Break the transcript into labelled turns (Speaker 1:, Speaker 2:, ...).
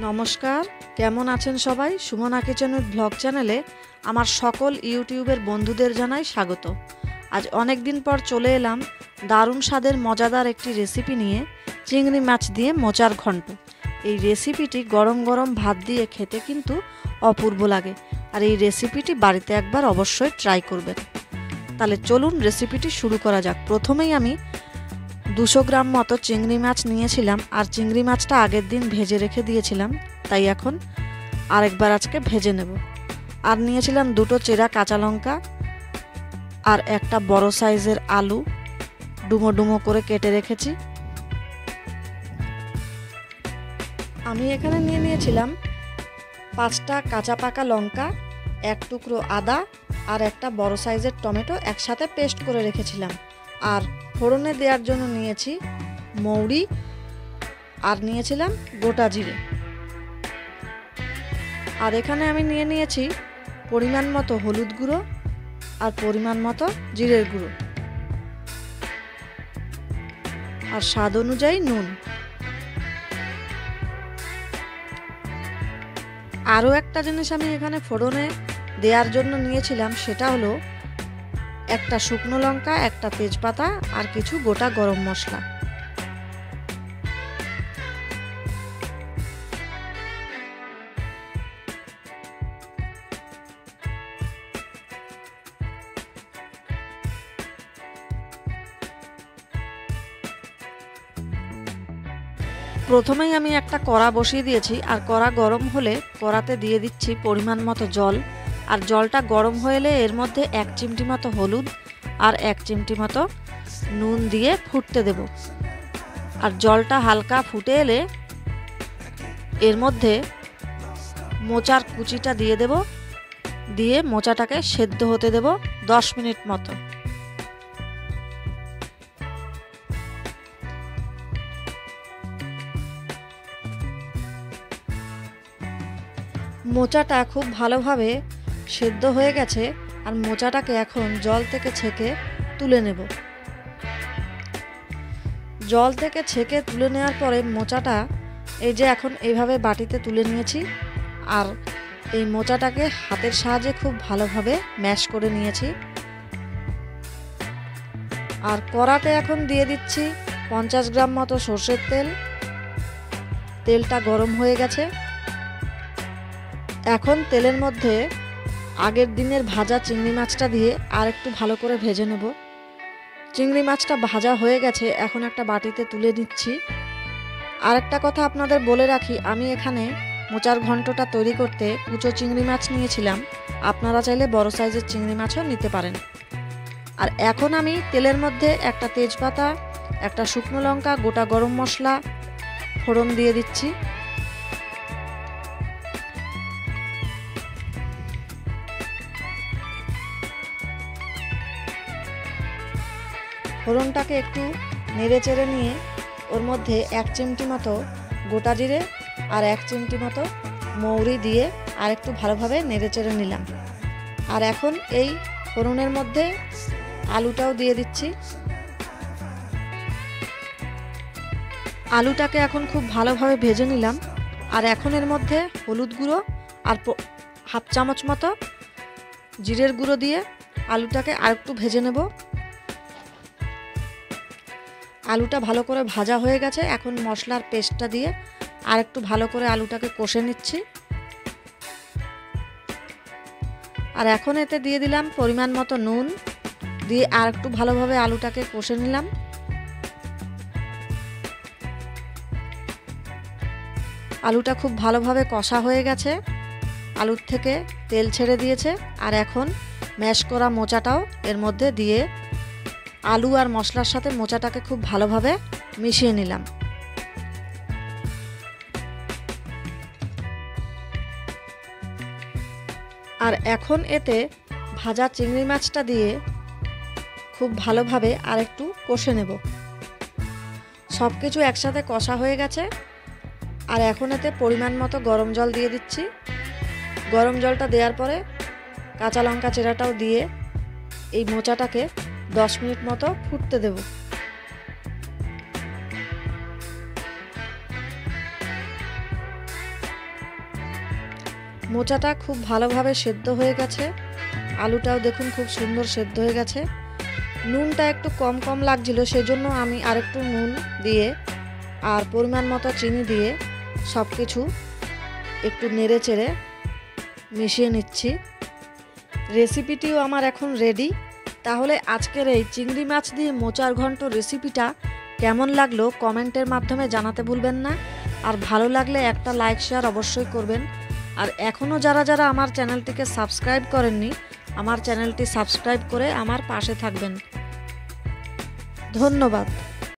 Speaker 1: নমস্কার, কেমন আছেন সবাই? সুমনা কিচেনের ব্লগ চ্যানেলে আমার সকল ইউটিউবের বন্ধুদের জানাই স্বাগত। আজ অনেক দিন পর চলে এলাম দারুণ স্বাদের মজাদার একটি রেসিপি নিয়ে, চিংড়ি মাছ দিয়ে মোচার ঘন্ট। এই রেসিপিটি গরম গরম ভাত দিয়ে খেতে কিন্তু অপূর্ব লাগে, আর এই রেসিপিটি বাড়িতে একবার অবশ্যই ট্রাই করবেন। তাহলে চলুন রেসিপিটি শুরু করা যাক। প্রথমেই আমি 200 গ্রাম মতো চিংড়ি মাছ নিয়েছিলাম, আর চিংড়ি মাছটা আগের দিন ভেজে রেখে দিয়েছিলাম, তাই এখন আরেকবার আজকে ভেজে নেব। আর নিয়েছিলাম 2টো চেরা কাঁচা লঙ্কা আর একটা বড় সাইজের আলু ডুমো ডুমো করে কেটে রেখেছি। আমি এখানে নিয়েছিলাম 5টা কাঁচা পাকা লঙ্কা, 1 টুকরো আদা আর একটা বড় সাইজের টমেটো একসাথে পেস্ট করে রেখেছিলাম। আর ফোড়নে দেওয়ার জন্য নিয়েছি মৌরি আর নিয়েছিলাম গোটা জিরে। আর এখানে আমি নিয়েছি পরিমাণ মতো হলুদ গুঁড়ো আর পরিমাণ মতো জিরের গুঁড়ো আর স্বাদ অনুযায়ী নুন। আরও একটা জিনিস আমি এখানে ফোড়নে দেওয়ার জন্য নিয়েছিলাম, সেটা হলো একটা শুকনো লঙ্কা, একটা তেজপাতা আর কিছু গোটা গরম মশলা। প্রথমেই আমি একটা কড়া বসিয়ে দিয়েছি, আর কড়া গরম হলে কড়াতে দিয়ে দিচ্ছি পরিমাণ মতো জল। আর জলটা গরম হয়ে এলে এর মধ্যে 1 চিমটি মতো হলুদ আর 1 চিমটি মতো নুন দিয়ে ফুটতে দেব। আর জলটা হালকা ফুটে এলে এর মধ্যে মোচার কুচিটা দিয়ে দেব, দিয়ে মোচাটাকে সেদ্ধ হতে দেব 10 মিনিট মতো। মোচাটা খুব ভালোভাবে সেদ্ধ হয়ে গেছে, আর মোচাটাকে এখন জল থেকে ছেঁকে তুলে নেব। জল থেকে ছেঁকে তুলে নেওয়ার পরে মোচাটা এই যে এখন এইভাবে বাটিতে তুলে নিয়েছি, আর এই মোচাটাকে হাতের সাহায্যে খুব ভালোভাবে ম্যাশ করে নিয়েছি। আর কড়াতে এখন দিয়ে দিচ্ছি 50 গ্রাম মতো সর্ষের তেল। তেলটা গরম হয়ে গেছে। এখন তেলের মধ্যে আগের দিনের ভাজা চিংড়ি মাছটা দিয়ে আর একটু ভালো করে ভেজে নেব। চিংড়ি মাছটা ভাজা হয়ে গেছে, এখন একটা বাটিতে তুলে নিচ্ছি। আর একটা কথা আপনাদের বলে রাখি, আমি এখানে মোচার ঘন্টটা তৈরি করতে কুচো চিংড়ি মাছ নিয়েছিলাম, আপনারা চাইলে বড় সাইজের চিংড়ি মাছও নিতে পারেন। আর এখন আমি তেলের মধ্যে একটা তেজপাতা, একটা শুকনো লঙ্কা, গোটা গরম মশলা ফোড়ন দিয়ে দিচ্ছি। ফোড়নটাকে একটু নেড়ে চেড়ে নিয়ে ওর মধ্যে 1 চিমটি মতো গোটা জিরে আর 1 চিমটি মতো মৌরি দিয়ে আর একটু ভালোভাবে নেড়ে চেড়ে নিলাম। আর এখন এই ফোড়নের মধ্যে আলুটাও দিয়ে দিচ্ছি। আলুটাকে এখন খুব ভালোভাবে ভেজে নিলাম। আর এখন এর মধ্যে হলুদ গুঁড়ো আর হাফ চামচ মতো জিরের গুঁড়ো দিয়ে আলুটাকে আর একটু ভেজে নেব। আলুটা ভালো করে ভাজা হয়ে গেছে, এখন মশলার পেস্টটা দিয়ে আর একটু ভালো করে আলুটাকে কষে নিচ্ছি। আর এখন এতে দিয়ে দিলাম পরিমাণ মতো নুন, দিয়ে আর একটু ভালোভাবে আলুটাকে কষে নিলাম। আলুটা খুব ভালোভাবে কষা হয়ে গেছে, আলুর থেকে তেল ছেড়ে দিয়েছে। আর এখন ম্যাশ করা মোচাটাও এর মধ্যে দিয়ে আলু আর মশলার সাথে মোচাটাকে খুব ভালোভাবে মিশিয়ে নিলাম। আর এখন এতে ভাজা চিংড়ি মাছটা দিয়ে খুব ভালোভাবে আর একটু কষে নেব। সব কিছু একসাথে কষা হয়ে গেছে। আর এখন এতে পরিমাণ মতো গরম জল দিয়ে দিচ্ছি। গরম জলটা দেওয়ার পরে কাঁচা লঙ্কা চেরাটাও দিয়ে এই মোচাটাকে 10 মিনিট মতো ফুটতে দেব। মোচাটা খুব ভালোভাবে সেদ্ধ হয়ে গেছে, আলুটাও দেখুন খুব সুন্দর সেদ্ধ হয়ে গেছে। নুনটা একটু কম কম লাগছিল, সেজন্য আমি আরেকটু নুন দিয়ে আর পরিমাণ মতো চিনি দিয়ে সব কিছু একটু নেড়ে চেড়ে মিশিয়ে নিচ্ছি। রেসিপিটিও আমার এখন রেডি। তাহলে আজকের এই চিংড়ি মাছ দিয়ে মোচার ঘন্ট রেসিপিটা কেমন লাগলো কমেন্টের মাধ্যমে জানাতে ভুলবেন না। আর ভালো লাগলে একটা লাইক শেয়ার অবশ্যই করবেন। আর এখনও যারা যারা আমার চ্যানেলটিকে সাবস্ক্রাইব করেননি, আমার চ্যানেলটি সাবস্ক্রাইব করে আমার পাশে থাকবেন। ধন্যবাদ।